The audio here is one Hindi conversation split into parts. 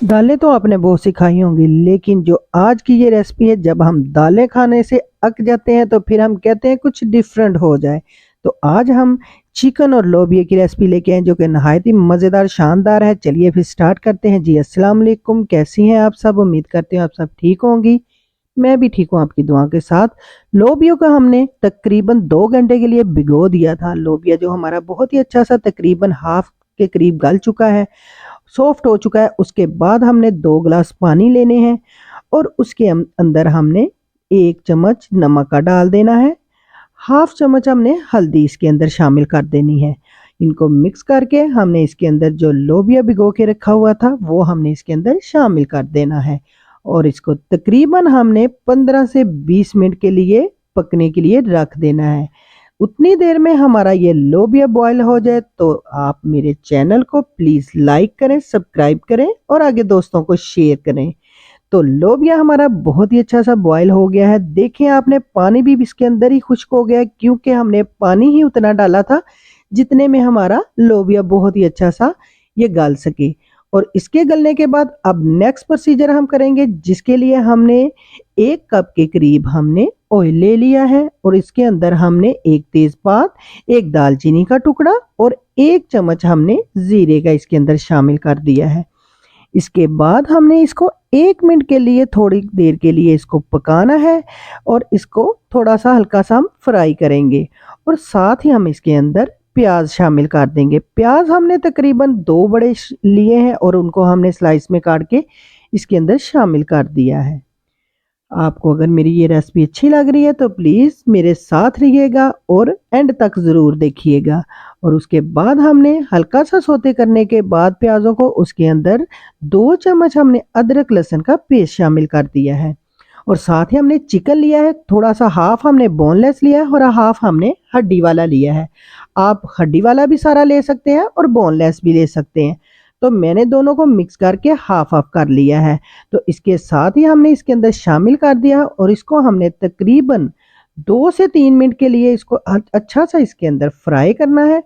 दालें तो आपने बहुत सी खाई होंगी, लेकिन जो आज की ये रेसिपी है, जब हम दालें खाने से अक जाते हैं तो फिर हम कहते हैं कुछ डिफरेंट हो जाए। तो आज हम चिकन और लोबिया की रेसिपी लेके आए जो कि नहायत ही मज़ेदार शानदार है। चलिए फिर स्टार्ट करते हैं। जी अस्सलाम वालेकुम, कैसी हैं आप सब? उम्मीद करते हैं आप सब ठीक होंगी। मैं भी ठीक हूँ आपकी दुआ के साथ। लोबिया को हमने तकरीबन 2 घंटे के लिए भिगो दिया था। लोबिया जो हमारा बहुत ही अच्छा सा तकरीबन हाफ के करीब गल चुका है, सॉफ्ट हो चुका है। उसके बाद हमने 2 गिलास पानी लेने हैं और उसके अंदर हमने 1 चम्मच नमक का डाल देना है। हाफ चम्मच हमने हल्दी इसके अंदर शामिल कर देनी है। इनको मिक्स करके हमने इसके अंदर जो लोबिया भिगो के रखा हुआ था वो हमने इसके अंदर शामिल कर देना है और इसको तकरीबन हमने 15 से 20 मिनट के लिए पकने के लिए रख देना है। उतनी देर में हमारा ये लोबिया बॉयल हो जाए तो आप मेरे चैनल को प्लीज़ लाइक करें, सब्सक्राइब करें और आगे दोस्तों को शेयर करें। तो लोबिया हमारा बहुत ही अच्छा सा बॉयल हो गया है। देखें आपने पानी भी इसके अंदर ही खुश्क हो गया है, क्योंकि हमने पानी ही उतना डाला था जितने में हमारा लोबिया बहुत ही अच्छा सा ये गल सके। और इसके गलने के बाद अब नेक्स्ट प्रोसीजर हम करेंगे, जिसके लिए हमने 1 कप के करीब हमने ऑयल ले लिया है और इसके अंदर हमने 1 तेजपात, 1 दालचीनी का टुकड़ा और 1 चम्मच हमने जीरे का इसके अंदर शामिल कर दिया है। इसके बाद हमने इसको 1 मिनट के लिए, थोड़ी देर के लिए इसको पकाना है और इसको थोड़ा सा हल्का सा हम फ्राई करेंगे और साथ ही हम इसके अंदर प्याज शामिल कर देंगे। प्याज हमने तकरीबन 2 बड़े लिए हैं और उनको हमने स्लाइस में काट के इसके अंदर शामिल कर दिया है। आपको अगर मेरी ये रेसिपी अच्छी लग रही है तो प्लीज़ मेरे साथ रहिएगा और एंड तक ज़रूर देखिएगा। और उसके बाद हमने हल्का सा सौते करने के बाद प्याज़ों को उसके अंदर 2 चम्मच हमने अदरक लहसुन का पेस्ट शामिल कर दिया है और साथ ही हमने चिकन लिया है। थोड़ा सा हाफ हमने बोनलेस लिया है और हाफ हमने हड्डी वाला लिया है। आप हड्डी वाला भी सारा ले सकते हैं और बोनलेस भी ले सकते हैं। तो मैंने दोनों को मिक्स करके हाफ हाफ कर लिया है। तो इसके साथ ही हमने इसके अंदर शामिल कर दिया और इसको हमने तकरीबन 2 से 3 मिनट के लिए इसको अच्छा सा इसके अंदर फ्राई करना है।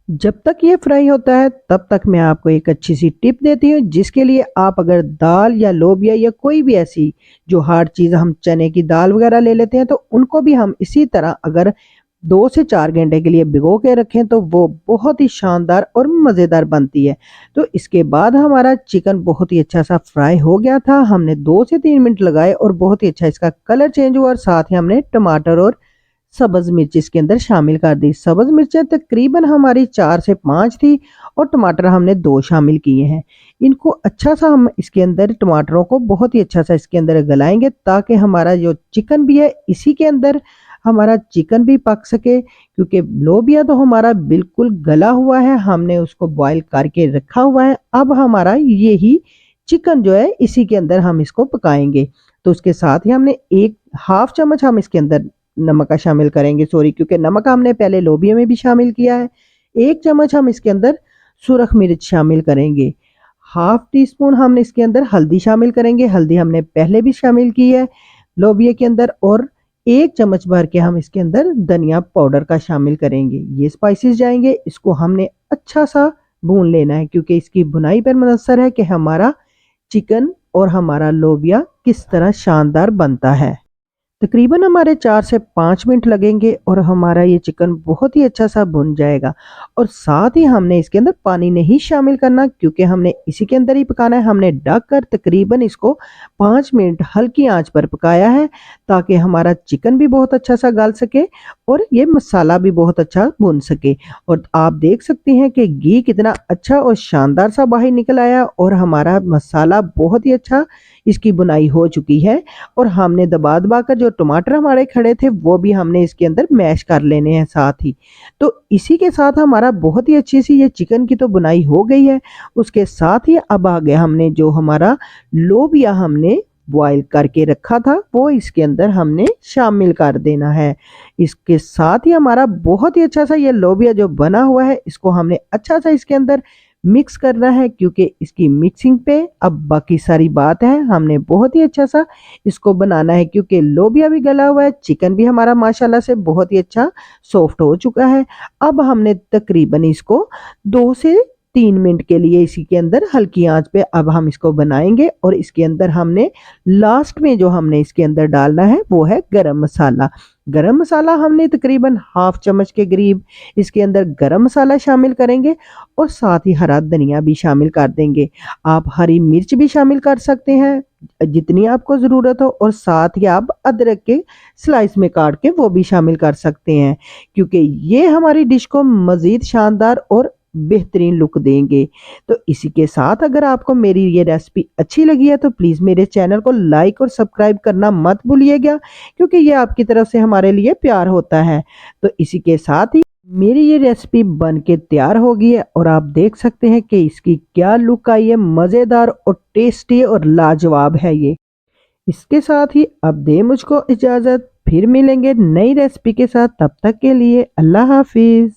जब तक ये फ्राई होता है तब तक मैं आपको एक अच्छी सी टिप देती हूँ, जिसके लिए आप अगर दाल या लोबिया या कोई भी ऐसी जो हार्ड चीज़, हम चने की दाल वगैरह ले लेते हैं, तो उनको भी हम इसी तरह अगर 2 से 4 घंटे के लिए भिगो के रखें तो वो बहुत ही शानदार और मज़ेदार बनती है। तो इसके बाद हमारा चिकन बहुत ही अच्छा सा फ्राई हो गया था। हमने 2 से 3 मिनट लगाए और बहुत ही अच्छा इसका कलर चेंज हुआ और साथ ही हमने टमाटर और सब्ज़ मिर्च इसके अंदर शामिल कर दी। सब्ज़ मिर्चें तकरीबन हमारी 4 से 5 थी और टमाटर हमने 2 शामिल किए हैं। इनको अच्छा सा हम इसके अंदर टमाटरों को बहुत ही अच्छा सा इसके अंदर गलाएंगे, ताकि हमारा जो चिकन भी है इसी के अंदर हमारा चिकन भी पक सके, क्योंकि लोबिया तो हमारा बिल्कुल गला हुआ है, हमने उसको बॉईल करके रखा हुआ है। अब हमारा यही चिकन जो है इसी के अंदर हम इसको पकाएंगे। तो उसके साथ ही हमने एक हाफ चम्मच हम इसके अंदर नमक का शामिल करेंगे, सॉरी, क्योंकि नमक हमने पहले लोबिया में भी शामिल किया है। 1 चम्मच हम इसके अंदर सुरख मिर्च शामिल करेंगे। हाफ टी स्पून हम इसके अंदर हल्दी शामिल करेंगे। हल्दी हमने पहले भी शामिल की है लोबिया के अंदर। और 1 चम्मच भर के हम इसके अंदर धनिया पाउडर का शामिल करेंगे। ये स्पाइसेस जाएंगे, इसको हमने अच्छा सा भून लेना है, क्योंकि इसकी भुनाई पर मुनसर है कि हमारा चिकन और हमारा लोबिया किस तरह शानदार बनता है। तकरीबन हमारे 4 से 5 मिनट लगेंगे और हमारा ये चिकन बहुत ही अच्छा सा भुन जाएगा। और साथ ही हमने इसके अंदर पानी नहीं शामिल करना, क्योंकि हमने इसी के अंदर ही पकाना है। हमने ढक कर तकरीबन इसको 5 मिनट हल्की आंच पर पकाया है, ताकि हमारा चिकन भी बहुत अच्छा सा गल सके और ये मसाला भी बहुत अच्छा भुन सके। और आप देख सकते हैं कि घी कितना अच्छा और शानदार सा बाहर निकल आया और हमारा मसाला बहुत ही अच्छा इसकी बुनाई हो चुकी है। और हमने दबा दबा कर जो टमाटर हमारे खड़े थे वो भी हमने इसके अंदर मैश कर लेने हैं साथ ही। तो इसी के साथ हमारा बहुत ही अच्छी सी ये चिकन की तो बुनाई हो गई है। उसके साथ ही अब आगे हमने जो हमारा लोबिया हमने बॉईल करके रखा था वो इसके अंदर हमने शामिल कर देना है। इसके साथ ही हमारा बहुत ही अच्छा सा ये लोबिया जो बना हुआ है इसको हमने अच्छा सा इसके अंदर मिक्स करना है, क्योंकि इसकी मिक्सिंग पे अब बाकी सारी बात है। हमने बहुत ही अच्छा सा इसको बनाना है, क्योंकि लोबिया भी गला हुआ है, चिकन भी हमारा माशाल्लाह से बहुत ही अच्छा सॉफ्ट हो चुका है। अब हमने तकरीबन इसको 2 से 3 मिनट के लिए इसी के अंदर हल्की आंच पे अब हम इसको बनाएंगे। और इसके अंदर हमने लास्ट में जो हमने इसके अंदर डालना है वो है गरम मसाला। गरम मसाला हमने तकरीबन हाफ चम्मच के करीब इसके अंदर गरम मसाला शामिल करेंगे और साथ ही हरा धनिया भी शामिल कर देंगे। आप हरी मिर्च भी शामिल कर सकते हैं जितनी आपको ज़रूरत हो, और साथ ही आप अदरक के स्लाइस में काट के वो भी शामिल कर सकते हैं, क्योंकि ये हमारी डिश को मज़ीद शानदार और बेहतरीन लुक देंगे। तो इसी के साथ अगर आपको मेरी ये रेसिपी अच्छी लगी है तो प्लीज़ मेरे चैनल को लाइक और सब्सक्राइब करना मत भूलिएगा, क्योंकि ये आपकी तरफ से हमारे लिए प्यार होता है। तो इसी के साथ ही मेरी ये रेसिपी बन के तैयार हो गई है और आप देख सकते हैं कि इसकी क्या लुक आई है। मज़ेदार और टेस्टी और लाजवाब है ये। इसके साथ ही अब दे मुझको इजाज़त, फिर मिलेंगे नई रेसिपी के साथ। तब तक के लिए अल्लाह हाफिज़।